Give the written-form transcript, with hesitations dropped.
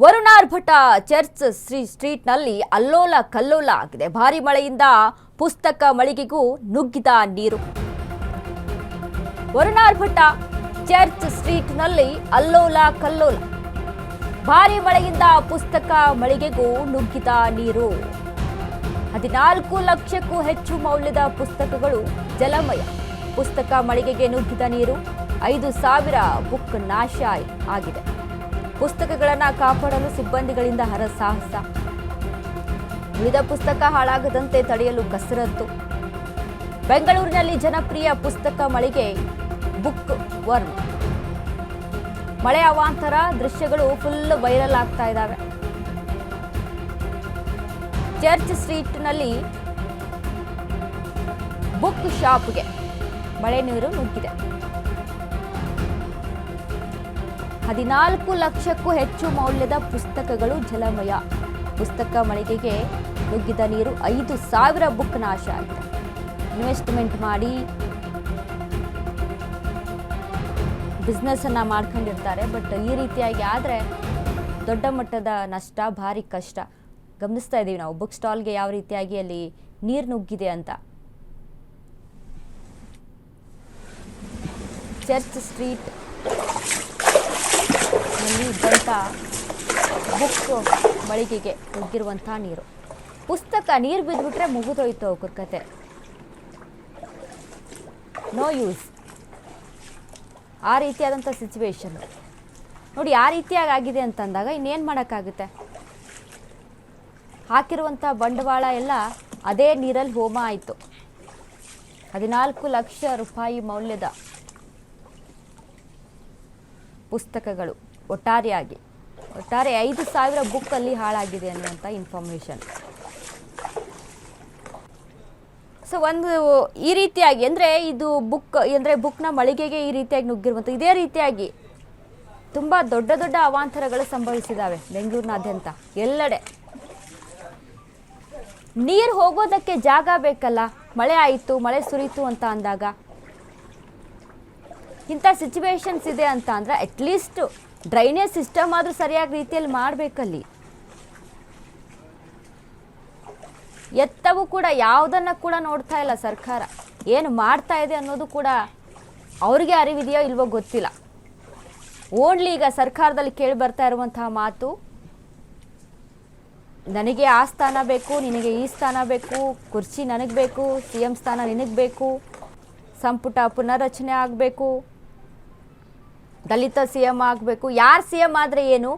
ವರುಣಾರ್ ಭಟ church ಸ್ಟ್ರೀಟ್ನಲ್ಲಿ ಅಲ್ಲೋಲ ಕಲ್ಲೋಲ ಆಗಿದೆ. ಭಾರಿ ಮಳೆಯಿಂದ ಪುಸ್ತಕ ಮಳಿಗೆಗೂ ನುಗ್ಗಿದ ನೀರು. ವರುಣಾರ್ ಭಟ ಚರ್ಚ್ ಸ್ಟ್ರೀಟ್ನಲ್ಲಿ ಅಲ್ಲೋಲ ಕಲ್ಲೋಲ. ಭಾರಿ ಮಳೆಯಿಂದ ಪುಸ್ತಕ ಮಳಿಗೆಗೂ ನುಗ್ಗಿದ ನೀರು. 14 ಲಕ್ಷಕ್ಕೂ ಹೆಚ್ಚು ಮೌಲ್ಯದ ಪುಸ್ತಕಗಳು ಜಲಮಯ. ಪುಸ್ತಕ ಮಳಿಗೆಗೆ ನುಗ್ಗಿದ ನೀರು. 5,000 ಬುಕ್ ನಾಶ ಆಗಿದೆ. ಪುಸ್ತಕಗಳನ್ನು ಕಾಪಾಡಲು ಸಿಬ್ಬಂದಿಗಳಿಂದ ಹರಸಾಹಸ. ಉಳಿದ ಪುಸ್ತಕ ಹಾಳಾಗದಂತೆ ತಡೆಯಲು ಕಸರತ್ತು. ಬೆಂಗಳೂರಿನಲ್ಲಿ ಜನಪ್ರಿಯ ಪುಸ್ತಕ ಮಳಿಗೆ ಬುಕ್ ವರ್ಮ್. ಮಳೆ ಅವಾಂತರ ದೃಶ್ಯಗಳು ಫುಲ್ ವೈರಲ್ ಆಗ್ತಾ ಇದ್ದಾವೆ. ಚರ್ಚ್ ಸ್ಟ್ರೀಟ್ನಲ್ಲಿ ಬುಕ್ ಶಾಪ್ಗೆ ಮಳೆ ನೀರು ನುಗ್ಗಿದೆ. 14 ಲಕ್ಷಕ್ಕೂ ಹೆಚ್ಚು ಮೌಲ್ಯದ ಪುಸ್ತಕಗಳು ಜಲಮಯ. ಪುಸ್ತಕ ಮಳಿಗೆಗೆ ನುಗ್ಗಿದ ನೀರು. 5,000 ಬುಕ್ ನಾಶ ಆಗಿದೆ. ಇನ್ವೆಸ್ಟ್ಮೆಂಟ್ ಮಾಡಿ ಬಿಸ್ನೆಸ್ ಅನ್ನ ಮಾಡ್ಕೊಂಡಿರ್ತಾರೆ. ಬಟ್ ಈ ರೀತಿಯಾಗಿ ಆದರೆ ದೊಡ್ಡ ಮಟ್ಟದ ನಷ್ಟ, ಭಾರಿ ಕಷ್ಟ. ಗಮನಿಸ್ತಾ ಇದ್ದೀವಿ ನಾವು ಬುಕ್ ಸ್ಟಾಲ್ಗೆ ಯಾವ ರೀತಿಯಾಗಿ ಅಲ್ಲಿ ನೀರು ನುಗ್ಗಿದೆ ಅಂತ. ಚರ್ಚ್ ಸ್ಟ್ರೀಟ್ ನಲ್ಲಿ ಇದ್ದಂಥ ಬುಕ್ ಮಳಿಗೆಗೆ ನುಗ್ಗಿರುವಂಥ ನೀರು. ಪುಸ್ತಕ ನೀರು ಬಿದ್ದುಬಿಟ್ರೆ ಮುಗಿದೋಯ್ತು ಅವ್ರ ಕತೆ. No use. ಆ ರೀತಿಯಾದಂಥ ಸಿಚುವೇಶನ್ ನೋಡಿ. ಆ ರೀತಿಯಾಗಿ ಆಗಿದೆ ಅಂತಂದಾಗ ಇನ್ನೇನು ಮಾಡೋಕ್ಕಾಗುತ್ತೆ? ಹಾಕಿರುವಂಥ ಬಂಡವಾಳ ಎಲ್ಲ ಅದೇ ನೀರಲ್ಲಿ ಹೋಮ ಆಯಿತು. 14 ಲಕ್ಷ ರೂಪಾಯಿ ಮೌಲ್ಯದ ಪುಸ್ತಕಗಳು ಒಟ್ಟಾರೆ 5,000 ಬುಕ್ ಅಲ್ಲಿ ಹಾಳಾಗಿದೆ ಅನ್ನುವಂಥ ಇನ್ಫಾರ್ಮೇಷನ್. ಸೊ ಒಂದು ಈ ರೀತಿಯಾಗಿ ಅಂದರೆ ಇದು ಬುಕ್ನ ಮಳಿಗೆಗೆ ಈ ರೀತಿಯಾಗಿ ನುಗ್ಗಿರುವಂಥ ಇದೇ ರೀತಿಯಾಗಿ ತುಂಬ ದೊಡ್ಡ ದೊಡ್ಡ ಅವಾಂತರಗಳು ಸಂಭವಿಸಿದ್ದಾವೆ ಬೆಂಗಳೂರಿನಾದ್ಯಂತ ಎಲ್ಲೆಡೆ. ನೀರು ಹೋಗೋದಕ್ಕೆ ಜಾಗ ಬೇಕಲ್ಲ. ಮಳೆ ಆಯಿತು, ಮಳೆ ಸುರಿತು ಅಂತ ಅಂದಾಗ ಇಂಥ ಸಿಚುವೇಶನ್ಸ್ ಇದೆ ಅಂತ ಅಂದರೆ ಅಟ್ಲೀಸ್ಟ್ ಡ್ರೈನೇಜ್ ಸಿಸ್ಟಮ್ ಆದರೂ ಸರಿಯಾದ ರೀತಿಯಲ್ಲಿ ಮಾಡಬೇಕಲ್ಲಿ. ಎತ್ತವೂ ಕೂಡ ಯಾವುದನ್ನು ಕೂಡ ನೋಡ್ತಾ ಇಲ್ಲ ಸರ್ಕಾರ. ಏನು ಮಾಡ್ತಾ ಇದೆ ಅನ್ನೋದು ಕೂಡ ಅವ್ರಿಗೆ ಅರಿವಿದೆಯೋ ಇಲ್ವೋ ಗೊತ್ತಿಲ್ಲ. ಓನ್ಲಿ ಈಗ ಸರ್ಕಾರದಲ್ಲಿ ಕೇಳಿ ಬರ್ತಾ ಇರುವಂತಹ ಮಾತು, ನನಗೆ ಆ ಸ್ಥಾನ ಬೇಕು, ನಿನಗೆ ಈ ಸ್ಥಾನ ಬೇಕು, ಕುರ್ಚಿ ನನಗೆ ಬೇಕು, CM ಸ್ಥಾನ ನಿನಗೆ ಬೇಕು, ಸಂಪುಟ ಪುನರ್ರಚನೆ ಆಗಬೇಕು, ದಲಿತ CM ಆಗಬೇಕು. ಯಾರು CM ಆದರೆ ಏನು,